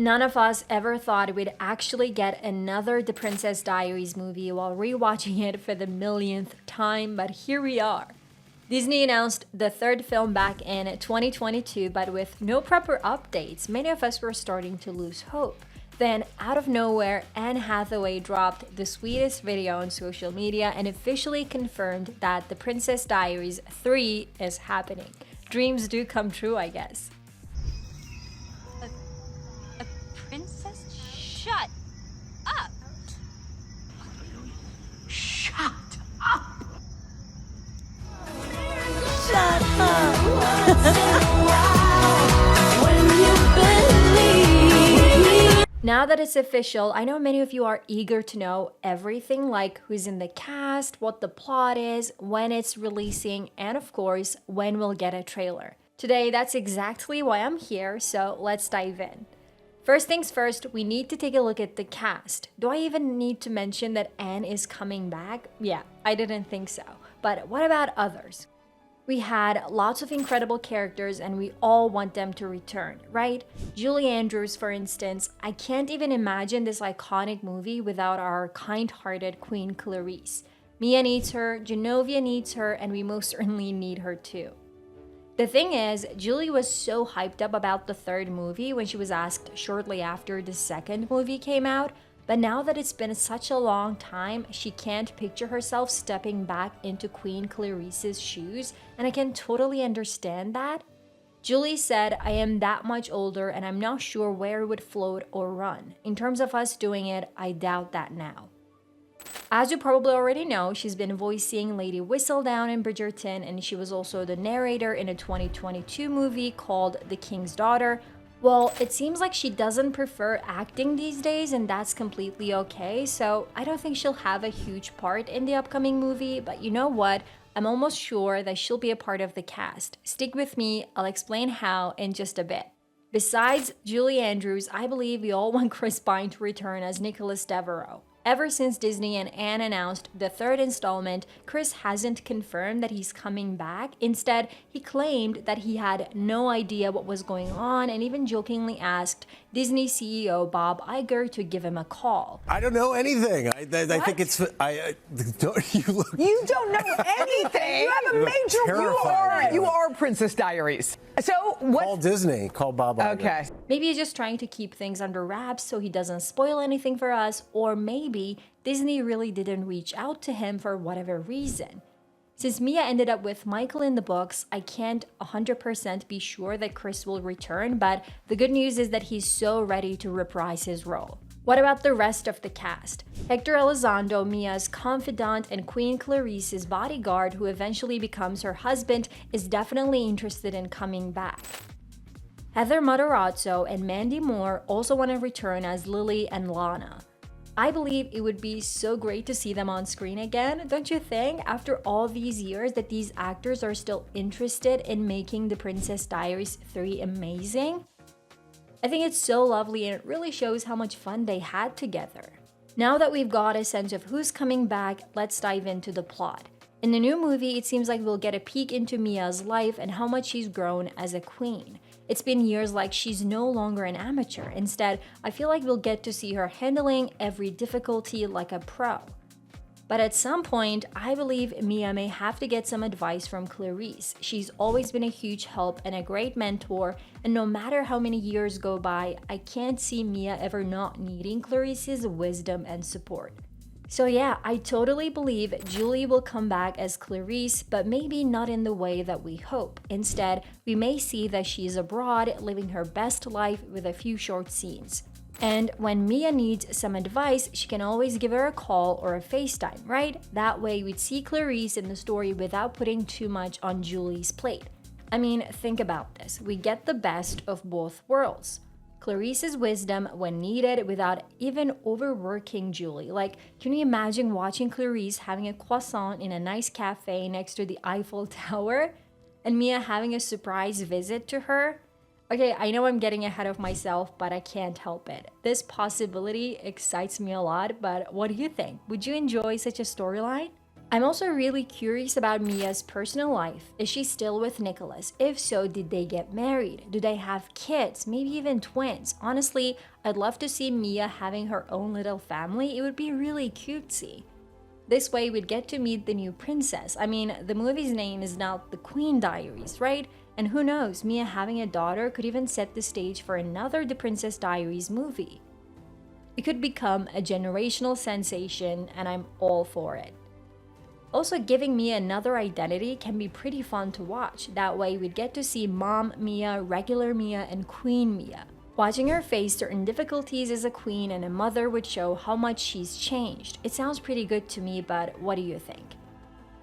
None of us ever thought we'd actually get another The Princess Diaries movie while rewatching it for the millionth time, but here we are. Disney announced the third film back in 2022, but with no proper updates, many of us were starting to lose hope. Then, out of nowhere, Anne Hathaway dropped the sweetest video on social media and officially confirmed that The Princess Diaries 3 is happening. Dreams do come true, I guess. A princess? Shut up! Shut up! Shut up! When you believe. Now that it's official, I know many of you are eager to know everything, like who's in the cast, what the plot is, when it's releasing, and of course, when we'll get a trailer. Today, that's exactly why I'm here, so let's dive in. First things first, we need to take a look at the cast. Do I even need to mention that Anne is coming back? Yeah, I didn't think so. But what about others? We had lots of incredible characters and we all want them to return, right? Julie Andrews, for instance. I can't even imagine this iconic movie without our kind-hearted Queen Clarice. Mia needs her, Genovia needs her, and we most certainly need her too. The thing is, Julie was so hyped up about the third movie when she was asked shortly after the second movie came out, but now that it's been such a long time, she can't picture herself stepping back into Queen Clarice's shoes, and I can totally understand that. Julie said, "I am that much older and I'm not sure where it would float or run. In terms of us doing it, I doubt that now." As you probably already know, she's been voicing Lady Whistledown in Bridgerton, and she was also the narrator in a 2022 movie called The King's Daughter. Well, it seems like she doesn't prefer acting these days, and that's completely okay, so I don't think she'll have a huge part in the upcoming movie, but you know what? I'm almost sure that she'll be a part of the cast. Stick with me, I'll explain how in just a bit. Besides Julie Andrews, I believe we all want Chris Pine to return as Nicholas Devereaux. Ever since Disney and Anne announced the third installment, Chris hasn't confirmed that he's coming back. Instead, he claimed that he had no idea what was going on and even jokingly asked Disney CEO Bob Iger to give him a call. I don't know anything. I think it's. Don't you look? You don't know anything. You have a major. You are Princess Diaries. So what? Call Disney. Call Bob Iger. Okay. Maybe he's just trying to keep things under wraps so he doesn't spoil anything for us, or maybe Disney really didn't reach out to him for whatever reason. Since Mia ended up with Michael in the books, I can't 100% be sure that Chris will return, but the good news is that he's so ready to reprise his role. What about the rest of the cast? Hector Elizondo, Mia's confidant and Queen Clarice's bodyguard, who eventually becomes her husband, is definitely interested in coming back. Heather Matarazzo and Mandy Moore also want to return as Lily and Lana. I believe it would be so great to see them on screen again, don't you think? After all these years that these actors are still interested in making The Princess Diaries 3 amazing? I think it's so lovely and it really shows how much fun they had together. Now that we've got a sense of who's coming back, let's dive into the plot. In the new movie, it seems like we'll get a peek into Mia's life and how much she's grown as a queen. It's been years like she's no longer an amateur. Instead, I feel like we'll get to see her handling every difficulty like a pro. But at some point, I believe Mia may have to get some advice from Clarice. She's always been a huge help and a great mentor, and no matter how many years go by, I can't see Mia ever not needing Clarice's wisdom and support. So yeah, I totally believe Julie will come back as Clarice, but maybe not in the way that we hope. Instead, we may see that she's abroad, living her best life with a few short scenes. And when Mia needs some advice, she can always give her a call or a FaceTime, right? That way we'd see Clarice in the story without putting too much on Julie's plate. I mean, think about this. We get the best of both worlds. Clarice's wisdom when needed without even overworking Julie. Like, can you imagine watching Clarice having a croissant in a nice cafe next to the Eiffel Tower? And Mia having a surprise visit to her? Okay, I know I'm getting ahead of myself, but I can't help it. This possibility excites me a lot, but what do you think? Would you enjoy such a storyline? I'm also really curious about Mia's personal life. Is she still with Nicholas? If so, did they get married? Do they have kids? Maybe even twins? Honestly, I'd love to see Mia having her own little family. It would be really cutesy. This way, we'd get to meet the new princess. I mean, the movie's name is now The Queen Diaries, right? And who knows, Mia having a daughter could even set the stage for another The Princess Diaries movie. It could become a generational sensation, and I'm all for it. Also, giving Mia another identity can be pretty fun to watch. That way, we'd get to see Mom Mia, regular Mia, and Queen Mia. Watching her face certain difficulties as a queen and a mother would show how much she's changed. It sounds pretty good to me, but what do you think?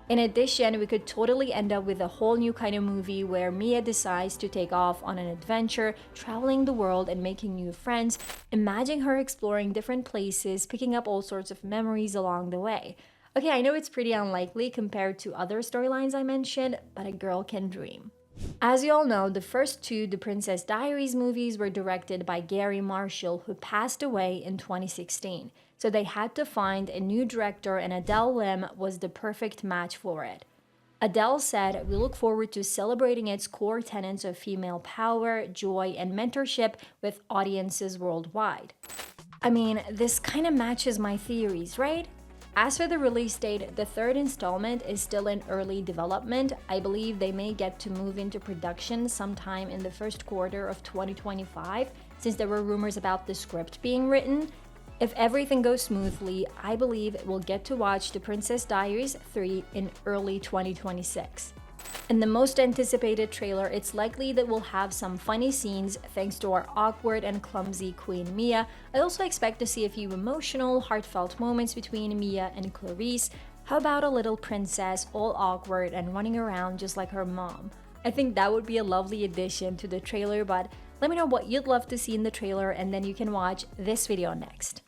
In addition, we could totally end up with a whole new kind of movie where Mia decides to take off on an adventure, traveling the world and making new friends. Imagine her exploring different places, picking up all sorts of memories along the way. Okay, I know it's pretty unlikely compared to other storylines I mentioned, but a girl can dream. As you all know, the first two The Princess Diaries movies were directed by Gary Marshall, who passed away in 2016. So they had to find a new director, and Adele Lim was the perfect match for it. Adele said, "We look forward to celebrating its core tenets of female power, joy, and mentorship with audiences worldwide." I mean, this kind of matches my theories, right? As for the release date, the third installment is still in early development. I believe they may get to move into production sometime in the first quarter of 2025, since there were rumors about the script being written. If everything goes smoothly, I believe we'll get to watch The Princess Diaries 3 in early 2026. In the most anticipated trailer, it's likely that we'll have some funny scenes thanks to our awkward and clumsy Queen Mia. I also expect to see a few emotional, heartfelt moments between Mia and Clarice. How about a little princess, all awkward and running around just like her mom? I think that would be a lovely addition to the trailer, but let me know what you'd love to see in the trailer and then you can watch this video next.